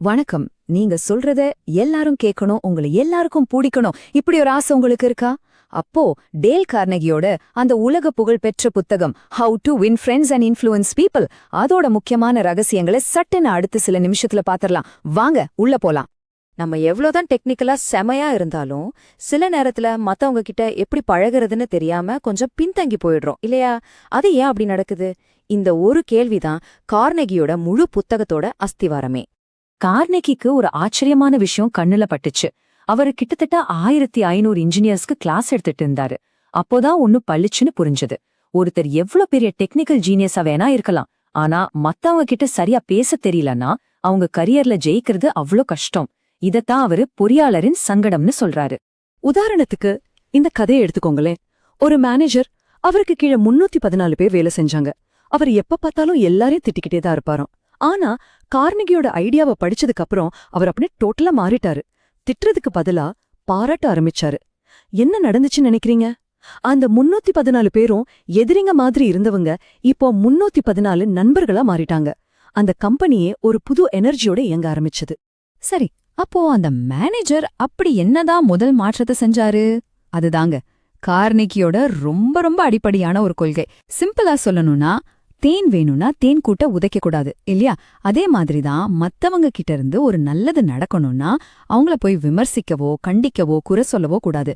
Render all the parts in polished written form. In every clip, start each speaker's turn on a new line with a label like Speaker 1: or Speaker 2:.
Speaker 1: வணக்கம். நீங்க சொல்றத எல்லாரும் கேட்கணும், உங்களை எல்லாருக்கும் பிடிக்கணும், இப்படி ஒரு ஆசை உங்களுக்கு இருக்கா? அப்போ டேல் கார்னகியோட அந்த உலக புகழ் பெற்ற புத்தகம் how to win friends and influence people, அதோட முக்கியமான ரகசியங்களை சட்டுன்னு அடுத்த சில நிமிஷத்துல பாத்திரலாம். வாங்க உள்ள போலாம்.
Speaker 2: நம்ம எவ்வளவுதான் டெக்னிக்கலா செமையா இருந்தாலும் சில நேரத்துல மத்தவங்க கிட்ட எப்படி பழகுறதுன்னு தெரியாம கொஞ்சம் பின்தங்கி போயிடுறோம் இல்லையா? அது ஏன் அப்படி நடக்குது? இந்த ஒரு கேள்விதான் கார்னெகியோட முழு புத்தகத்தோட அஸ்திவாரமே.
Speaker 1: கார்னெகிக்கு ஒரு ஆச்சரியமான விஷயம் கண்ணுல பட்டுச்சு. அவரு கிட்டத்தட்ட 1500 இன்ஜினியர்ஸ்க்கு கிளாஸ் எடுத்துட்டு இருந்தாரு. அப்போதான் ஒன்னு பளிச்சுன்னு புரிஞ்சது. ஒருத்தர் எவ்வளவு பெரிய டெக்னிக்கல் ஜீனியஸா வேணா இருக்கலாம், ஆனா மத்தவங்க கிட்ட சரியா பேச தெரியலன்னா அவங்க கரியர்ல ஜெயிக்கிறது அவ்ளோ கஷ்டம். இதத்தான் அவரு பொறியாளரின் சங்கடம்னு சொல்றாரு.
Speaker 3: உதாரணத்துக்கு இந்த கதையை எடுத்துக்கோங்களேன். ஒரு மேனேஜர், அவருக்கு கீழே 314 பேர் வேலை செஞ்சாங்க. அவர் எப்ப பார்த்தாலும் எல்லாரையும் திட்டிக்கிட்டே தான் இருப்பாராம். ஆனா கார்னெகியோட ஐடியாவை படிச்சதுக்கு அப்புறம் அவர் அப்படியே டோட்டலா மாறிட்டாரு. திட்டுறதுக்கு பதிலா பாராட்ட ஆரம்பிச்சாரு. என்ன நடந்துச்சுன்னு நினைக்கிறீங்க? அந்த 314 பேரும் எதிரிங்க மாதிரி இருந்தவங்க இப்போ 314 நண்பர்களா மாறிட்டாங்க. அந்த கம்பெனியே ஒரு புது எனர்ஜியோட இயங்க ஆரம்பிச்சது.
Speaker 1: சரி, அப்போ அந்த மேனேஜர் அப்படி என்னதான் முதல் மாற்றத்தை செஞ்சாரு? அதுதாங்க கார்னெகியோட ரொம்ப ரொம்ப அடிப்படையான ஒரு கொள்கை. சிம்பிளா சொல்லணும்னா, தேன் வேணும்னா தேன் கூட்ட உதைக்க கூடாது இல்லையா? அதே மாதிரிதான் மத்தவங்க கிட்ட இருந்து ஒரு நல்லது நடக்கணும்னா அவங்கள போய் விமர்சிக்கவோ கண்டிக்கவோ குறை சொல்லவோ கூடாது.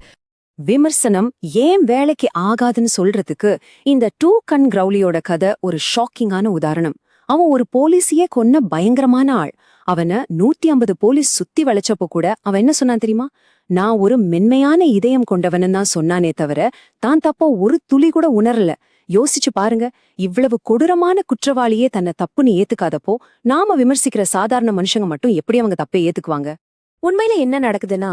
Speaker 1: விமர்சனம் ஏன் வேலைக்கு ஆகாதுன்னு சொல்றதுக்கு இந்த டூ கண் கிரௌலியோட கதை ஒரு ஷாக்கிங்கான உதாரணம். அவன் ஒரு போலீஸையே கொன்ன பயங்கரமான ஆள். அவனை 150 போலீஸ் சுத்தி வளைச்சப்போ கூட அவன் என்ன சொன்னான் தெரியுமா? நான் ஒரு மென்மையான இதயம் கொண்டவனு தான் சொன்னானே தவிர தான் தப்போ ஒரு துளி கூட உணரல. யோசிச்சு பாருங்க, இவ்வளவு கொடூரமான குற்றவாளியே தன்னை தப்புன்னு ஏத்துக்காதப்போ நாம விமர்சிக்கிற சாதாரண மனுஷங்க மட்டும் எப்படி அவங்க தப்பை ஏத்துக்குவாங்க?
Speaker 2: உண்மையில என்ன நடக்குதுன்னா,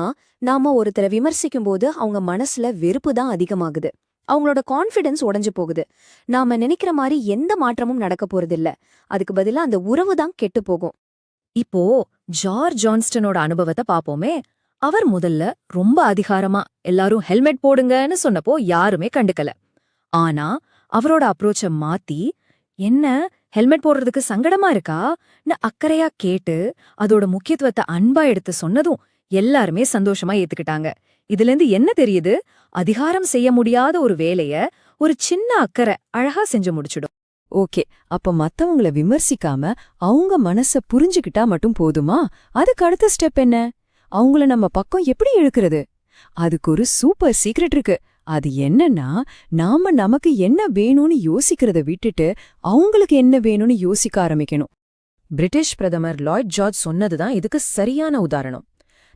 Speaker 2: நாம ஒருத்தரை விமர்சிக்கும் போது அவங்க மனசுல வெறுப்பு தான் அதிகமாகுது. அவங்களோட கான்ஃபிடன்ஸ் உடைஞ்சு போகுது. நாம நினைக்கிற மாதிரி எந்த மாற்றமும் நடக்க போறதில்ல. அதுக்கு பதிலா அந்த உறவு தான் கெட்டு போகும்.
Speaker 1: இப்போ ஜார்ஜ் ஜான்ஸ்டனோட அனுபவத்தை பாப்போமே. அவர் முதல்ல ரொம்ப அதிகாரமா எல்லாரும் ஹெல்மெட் போடுங்கன்னு சொன்னப்போ யாருமே கண்டுக்கல. ஆனா அவரோட அப்ரோச்ச மாத்தி, என்ன ஹெல்மெட் போடுறதுக்கு சங்கடமா இருக்கா?ன்னு அக்கறையா கேட்டு அதோட முக்கியத்துவத்தை அன்பா எடுத்து சொன்னதும் எல்லாருமே சந்தோஷமா ஏத்துக்கிட்டாங்க. இதுல இருந்து என்ன தெரியுது? அதிகாரம் செய்ய முடியாத ஒரு வேலைய ஒரு சின்ன அக்கறை அழகா செஞ்சு முடிச்சிடும்.
Speaker 3: ஓகே, அப்ப மத்தவங்கள விமர்சிக்காம அவங்க மனச புரிஞ்சுக்கிட்டா மட்டும் போதுமா? அதுக்கு அடுத்த ஸ்டெப் என்ன? அவங்கள நம்ம பக்கம் எப்படி இழுக்கிறது? அதுக்கு ஒரு சூப்பர் சீக்ரெட் இருக்கு. அது என்னன்னா, நாம நமக்கு என்ன வேணும்னு யோசிக்கிறத விட்டுட்டு அவங்களுக்கு என்ன வேணும்னு யோசிக்க ஆரம்பிக்கணும்.
Speaker 4: பிரிட்டிஷ் பிரதமர் லாய்ட் ஜார்ஜ் சொன்னதுதான் இதுக்கு சரியான உதாரணம்.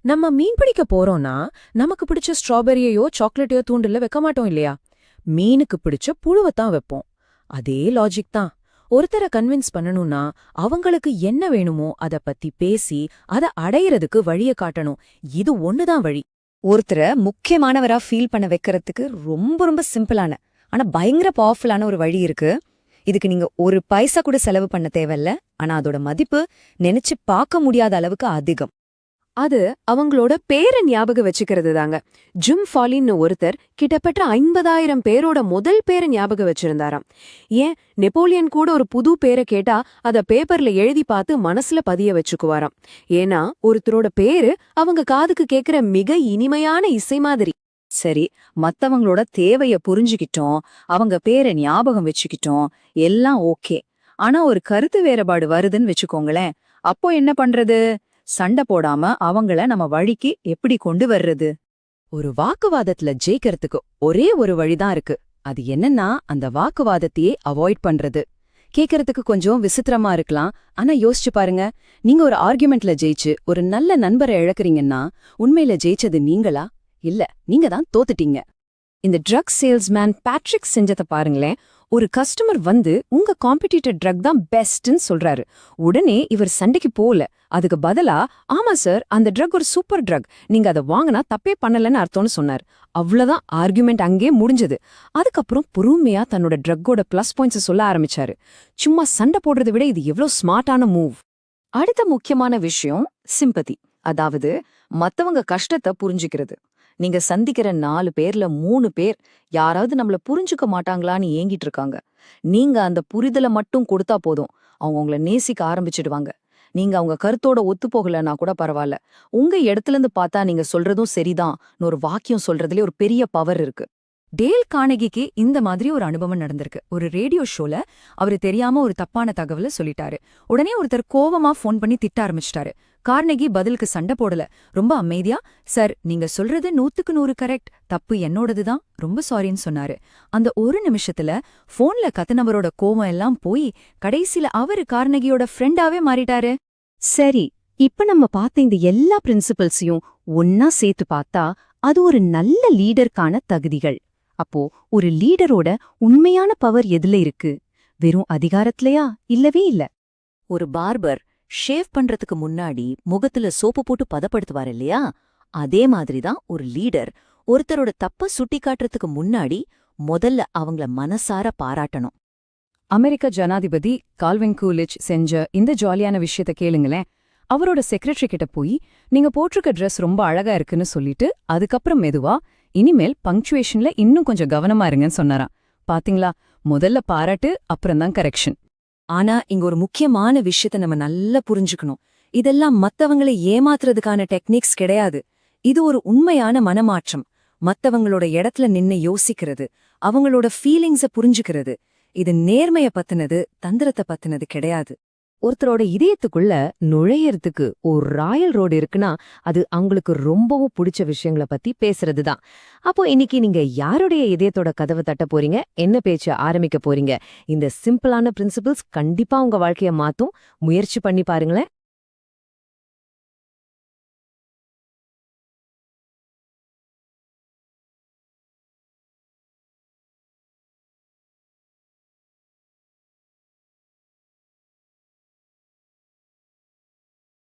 Speaker 4: நம்ம மீன் பிடிக்க போறோம்னா நமக்கு பிடிச்ச ஸ்ட்ராபெரியையோ சாக்லேட்டையோ தூண்டில்ல வைக்க மாட்டோம் இல்லையா? மீனுக்கு பிடிச்ச புழுவத்தான் வைப்போம். அதே லாஜிக் தான். ஒருத்தரை கன்வின்ஸ் பண்ணணும்னா அவங்களுக்கு என்ன வேணுமோ அத பத்தி பேசி அதை அடையறதுக்கு வழிய காட்டணும். இது ஒண்ணுதான் வழி.
Speaker 1: ஒருத்தரை முக்கியமானவரா ஃபீல் பண்ண வைக்கிறதுக்கு ரொம்ப ரொம்ப சிம்பிளான ஆனா பயங்கர பவர்ஃபுல்லான ஒரு வழி இருக்கு. இதுக்கு நீங்க ஒரு பைசா கூட செலவு பண்ண தேவையில்ல. ஆனா அதோட மதிப்பு நினைச்சு பார்க்க முடியாத அளவுக்கு அதிகம்.
Speaker 2: அது அவங்களோட பேரை ஞாபகம் வச்சுக்கிறது தாங்க. ஜிம் ஃபாலின்னு ஒருத்தர் கிட்டத்தட்ட 50,000 பேரோட முதல் பேரை ஞாபகம் வச்சிருந்தாராம். ஏன், நெப்போலியன் கூட ஒரு புது பேரை கேட்டா அத பேப்பர்ல எழுதி பார்த்து மனசுல பதிய வச்சுக்குவாராம். ஏன்னா ஒருத்தரோட பேரு அவங்க காதுக்கு கேக்குற மிக இனிமையான இசை மாதிரி.
Speaker 1: சரி, மத்தவங்களோட தேவைய புரிஞ்சுக்கிட்டோம், அவங்க பேரை ஞாபகம் வச்சுக்கிட்டோம், எல்லாம் ஓகே. ஆனா ஒரு கருத்து வேறுபாடு வருதுன்னு வச்சுக்கோங்களேன். அப்போ என்ன பண்றது? சண்டை போடாம அவங்கள நம்ம வழிக்கு எப்படி கொண்டு வர்றது?
Speaker 3: ஒரு வாக்குவாதத்துல ஜெயிக்கிறதுக்கு ஒரே ஒரு வழிதான் இருக்கு. அது என்னன்னா, அந்த வாக்குவாதத்தையே அவாய்ட் பண்றது. கேக்குறதுக்கு கொஞ்சம் விசித்திரமா இருக்கலாம், ஆனா யோசிச்சு பாருங்க. நீங்க ஒரு ஆர்குமெண்ட்ல ஜெயிச்சு ஒரு நல்ல நண்பரை இழக்கிறீங்கன்னா உண்மையில ஜெயிச்சது நீங்களா? இல்ல, நீங்க தான் தோத்துட்டீங்க.
Speaker 1: இந்த ட்ரக் சேல்ஸ்மேன் பேட்ரிக் செஞ்சதை பாருங்களேன். ஒரு கஸ்டமர் வந்து உங்க காம்படிட்டர் ட்ரக் தான் பெஸ்ட்ன்னு சொல்றாரு. உடனே இவர் சண்டைக்கு போல. அதுக்கு பதிலா, ஆமா சார், அந்த ட்ரக் ஒரு சூப்பர் ட்ரக், நீங்க அதை வாங்கினா தப்பே பண்ணலன்னு அர்த்தம்னு சொன்னார். அவ்வளவுதான், ஆர்குமெண்ட் அங்கே முடிஞ்சது. அதுக்கப்புறம் பொறுமையா தன்னோட ட்ரக்கோட பிளஸ் பாயிண்ட்ஸ் சொல்ல ஆரம்பிச்சாரு. சும்மா சண்டை போடுறதை விட இது எவ்வளவு ஸ்மார்ட்டான மூவ். அடுத்த முக்கியமான விஷயம் சிம்பதி, அதாவது மத்தவங்க கஷ்டத்தை புரிஞ்சுக்கிறது. நீங்க சந்திக்கிற 4 பேர்ல 3 பேர் யாராவது நம்மள புரிஞ்சுக்க மாட்டாங்களான்னு ஏங்கிட்டு இருக்காங்க. நீங்க அந்த புரிதலை மட்டும் கொடுத்தா போதும், அவங்க உங்களை நேசிக்க ஆரம்பிச்சிடுவாங்க. நீங்க அவங்க கருத்தோட ஒத்து போகலன்னா கூட பரவாயில்ல, உங்க இடத்துல இருந்து பார்த்தா நீங்க சொல்றதும் சரிதான்னு ஒரு வாக்கியம் சொல்றதுல ஒரு பெரிய பவர் இருக்கு. டேல் கார்னெகிக்கு இந்த மாதிரி ஒரு அனுபவம் நடந்திருக்கு. ஒரு ரேடியோ ஷோல அவரு தெரியாம ஒரு தப்பான தகவலை சொல்லிட்டாரு. உடனே ஒருத்தர் கோவமா ஃபோன் பண்ணி திட்ட ஆரம்பிச்சிட்டாரு. கார்னெகி பதிலுக்கு சண்டை போடல. ரொம்ப அமைதியா, சார் நீங்க சொல்றது 100க்கு 100 கரெக்ட், தப்பு என்னோடதுதான், ரொம்ப சாரின்னு சொன்னாரு. அந்த ஒரு நிமிஷத்துல ஃபோன்ல கத்துனவரோட கோவம் எல்லாம் போய் கடைசில அவரு கார்னெகியோட ஃப்ரெண்டாவே மாறிட்டாரு.
Speaker 3: சரி, இப்ப நம்ம பார்த்த இந்த எல்லா பிரின்சிபல்ஸையும் ஒன்னா சேர்த்து பார்த்தா அது ஒரு நல்ல லீடருக்கான தகுதிகள். அப்போ ஒரு லீடரோட உண்மையான பவர் எதுல இருக்கு? வெறும் அதிகாரத்திலயா? இல்லவே இல்ல.
Speaker 5: ஒரு பார்பர் ஷேவ் பண்றதுக்கு முன்னாடி முகத்துல சோப்பு போட்டு பதப்படுத்துவார் இல்லையா? அதே மாதிரிதான் ஒரு லீடர் ஒருத்தரோட தப்ப சுட்டிக்காட்டுறதுக்கு முன்னாடி முதல்ல அவங்கள மனசார பாராட்டணும்.
Speaker 1: அமெரிக்க ஜனாதிபதி கால்வின் கூலிச் செஞ்ச இந்த ஜாலியான விஷயத்த கேளுங்களேன். அவரோட செக்ரட்டரி கிட்ட போய் நீங்க போட்டிருக்க ட்ரெஸ் ரொம்ப அழகா இருக்குன்னு சொல்லிட்டு அதுக்கப்புறம் மெதுவா இனிமேல் பங்க்சுவேஷன்ல இன்னும் கொஞ்சம் கவனமா இருங்கன்னு சொன்னாராம். பாத்தீங்களா, முதல்ல பாராட்டு, அப்புறம்தான் கரெக்ஷன்.
Speaker 5: ஆனா இங்க ஒரு முக்கியமான விஷயத்த நம்ம நல்லா புரிஞ்சுக்கணும். இதெல்லாம் மத்தவங்களை ஏமாத்துறதுக்கான டெக்னிக்ஸ் கிடையாது. இது ஒரு உண்மையான மனமாற்றம். மத்தவங்களோட இடத்துல நின்னு யோசிக்கிறது, அவங்களோட ஃபீலிங்ஸ புரிஞ்சுக்கிறது. இது நேர்மைய பத்தினது, தந்திரத்தை பத்தினது கிடையாது.
Speaker 2: ஒருத்தரோட இதயத்துக்குள்ள நுழையறதுக்கு ஒரு ராயல் ரோடு இருக்குன்னா அது அவங்களுக்கு ரொம்பவும் பிடிச்ச விஷயங்களை பத்தி பேசுறது தான். அப்போ இன்னைக்கு நீங்க யாருடைய இதயத்தோட கதவை தட்ட போறீங்க, என்ன பேச்ச ஆரம்பிக்க போறீங்க? இந்த சிம்பிளான பிரின்சிபிள்ஸ் கண்டிப்பா உங்க வாழ்க்கைய மாத்தும். முயற்சி பண்ணி பாருங்களேன்.